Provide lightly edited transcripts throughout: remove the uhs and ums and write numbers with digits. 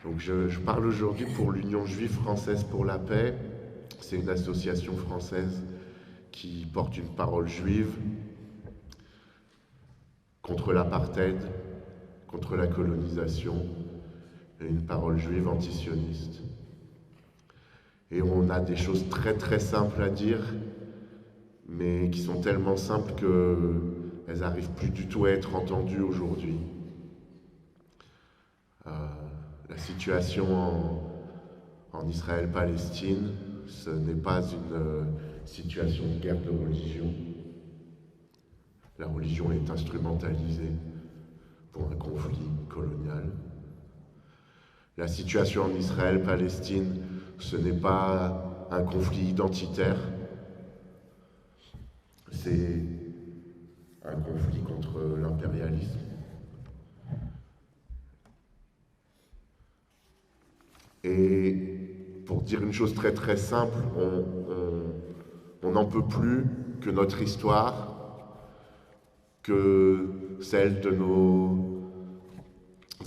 Donc je parle aujourd'hui pour l'Union juive française pour la paix. C'est une association française qui porte une parole juive contre l'apartheid, contre la colonisation, et une parole juive antisioniste. Et on a des choses très très simples à dire, mais qui sont tellement simples qu'elles n'arrivent plus du tout à être entendues aujourd'hui. La situation en Israël-Palestine, ce n'est pas une situation de guerre de religion. La religion est instrumentalisée pour un conflit colonial. La situation en Israël-Palestine, ce n'est pas un conflit identitaire, c'est un conflit contre l'impérialisme. Et pour dire une chose très très simple, on n'en peut plus que notre histoire, que celle de nos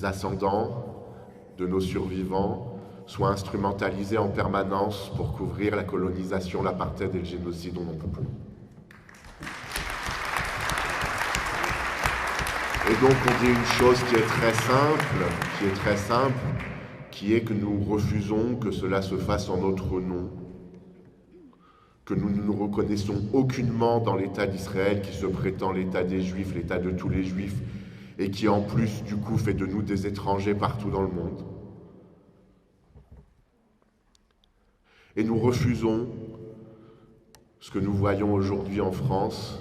ascendants, de nos survivants, soit instrumentalisée en permanence pour couvrir la colonisation, l'apartheid et le génocide. On n'en peut plus. Et donc on dit une chose qui est très simple, qui est que nous refusons que cela se fasse en notre nom, que nous ne nous reconnaissons aucunement dans l'État d'Israël qui se prétend l'État des Juifs, l'État de tous les Juifs, et qui en plus, du coup, fait de nous des étrangers partout dans le monde. Et nous refusons ce que nous voyons aujourd'hui en France,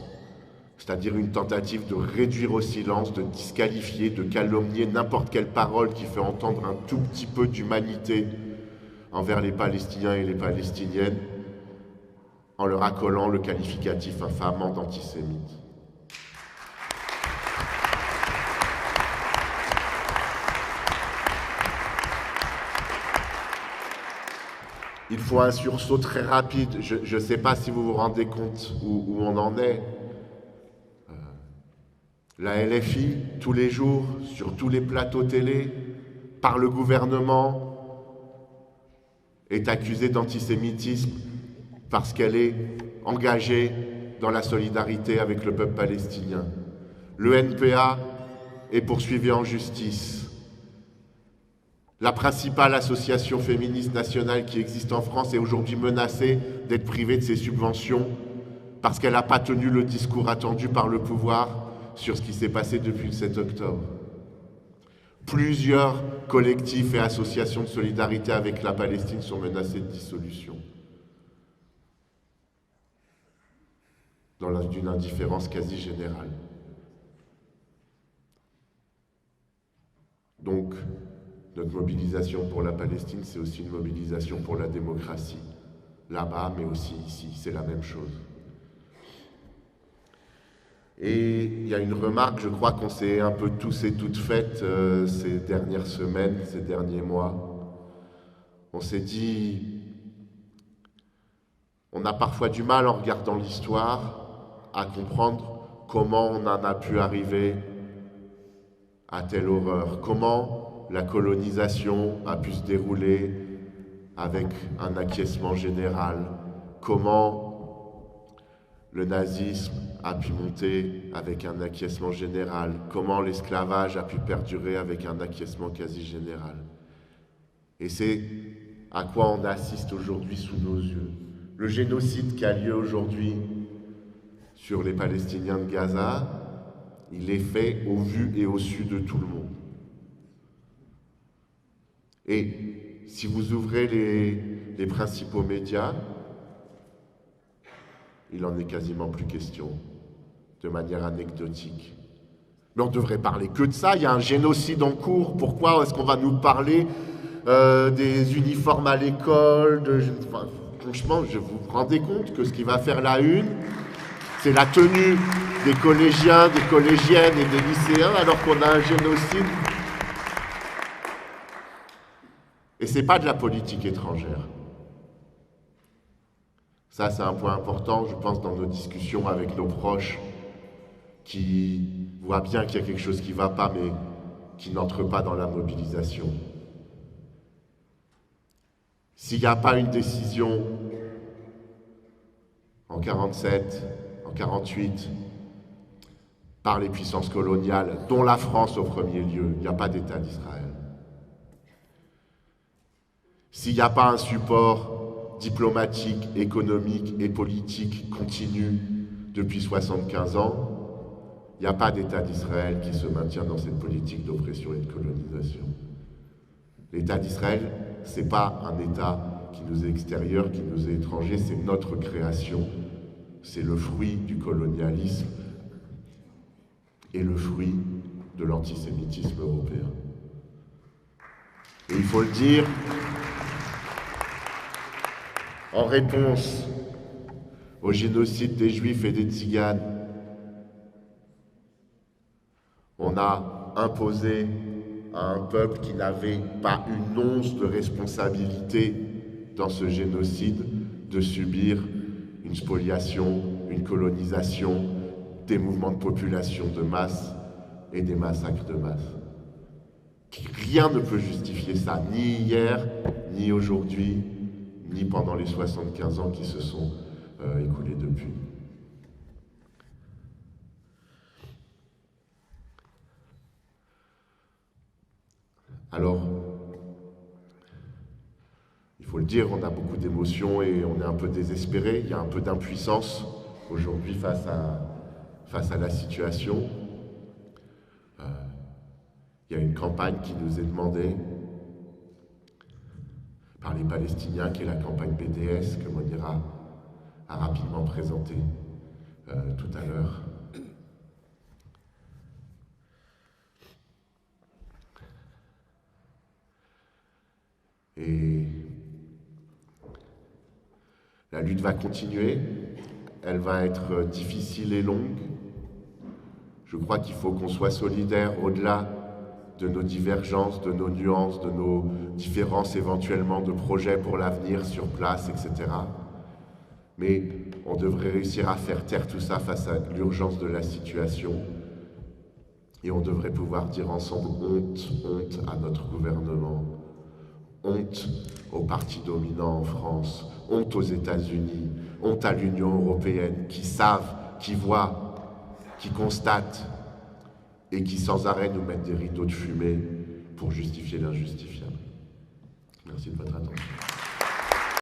c'est-à-dire une tentative de réduire au silence, de disqualifier, de calomnier n'importe quelle parole qui fait entendre un tout petit peu d'humanité envers les Palestiniens et les Palestiniennes, en leur accolant le qualificatif infamant d'antisémite. Il faut un sursaut très rapide. Je ne sais pas si vous vous rendez compte où on en est. La LFI, tous les jours, sur tous les plateaux télé, par le gouvernement, est accusée d'antisémitisme parce qu'elle est engagée dans la solidarité avec le peuple palestinien. Le NPA est poursuivi en justice. La principale association féministe nationale qui existe en France est aujourd'hui menacée d'être privée de ses subventions parce qu'elle n'a pas tenu le discours attendu par le pouvoir sur ce qui s'est passé depuis le 7 octobre. Plusieurs collectifs et associations de solidarité avec la Palestine sont menacés de dissolution. D'une indifférence quasi générale. Donc, notre mobilisation pour la Palestine, c'est aussi une mobilisation pour la démocratie. Là-bas, mais aussi ici, c'est la même chose. Et il y a une remarque, je crois qu'on s'est un peu tous et toutes faites ces dernières semaines, ces derniers mois. On s'est dit, on a parfois du mal en regardant l'histoire à comprendre comment on en a pu arriver à telle horreur, comment la colonisation a pu se dérouler avec un acquiescement général, comment le nazisme a pu monter avec un acquiescement général, comment l'esclavage a pu perdurer avec un acquiescement quasi général. Et c'est à quoi on assiste aujourd'hui sous nos yeux. Le génocide qui a lieu aujourd'hui sur les Palestiniens de Gaza, il est fait au vu et au su de tout le monde. Et si vous ouvrez les principaux médias, il en est quasiment plus question, de manière anecdotique. Mais on ne devrait parler que de ça, il y a un génocide en cours, pourquoi est-ce qu'on va nous parler des uniformes à l'école franchement, je vous rendez compte que ce qui va faire la une, c'est la tenue des collégiens, des collégiennes et des lycéens, alors qu'on a un génocide. Et c'est pas de la politique étrangère. Ça, c'est un point important, je pense, dans nos discussions avec nos proches qui voient bien qu'il y a quelque chose qui ne va pas, mais qui n'entrent pas dans la mobilisation. s'il n'y a pas une décision en 1947, en 1948, par les puissances coloniales, dont la France au premier lieu, il n'y a pas d'État d'Israël. S'il n'y a pas un support diplomatique, économique et politique continu depuis 75 ans, il n'y a pas d'État d'Israël qui se maintient dans cette politique d'oppression et de colonisation. L'État d'Israël, ce n'est pas un État qui nous est extérieur, qui nous est étranger, c'est notre création. C'est le fruit du colonialisme et le fruit de l'antisémitisme européen. Et il faut le dire, en réponse au génocide des Juifs et des Tziganes, on a imposé à un peuple qui n'avait pas une once de responsabilité dans ce génocide de subir une spoliation, une colonisation, des mouvements de population de masse et des massacres de masse. Rien ne peut justifier ça, ni hier, ni aujourd'hui, ni pendant les 75 ans qui se sont écoulés depuis. Alors, il faut le dire, on a beaucoup d'émotions et on est un peu désespéré, il y a un peu d'impuissance aujourd'hui face à la situation. Il y a une campagne qui nous est demandée par les Palestiniens, qui est la campagne BDS, que Monira a rapidement présentée tout à l'heure. Et la lutte va continuer, elle va être difficile et longue. Je crois qu'il faut qu'on soit solidaire au-delà de nos divergences, de nos nuances, de nos différences éventuellement de projets pour l'avenir sur place, etc. Mais on devrait réussir à faire taire tout ça face à l'urgence de la situation. Et on devrait pouvoir dire ensemble honte, honte à notre gouvernement, honte aux partis dominants en France, honte aux États-Unis, honte à l'Union européenne qui savent, qui voient, qui constatent et qui sans arrêt nous mettent des rideaux de fumée pour justifier l'injustifiable. Merci de votre attention.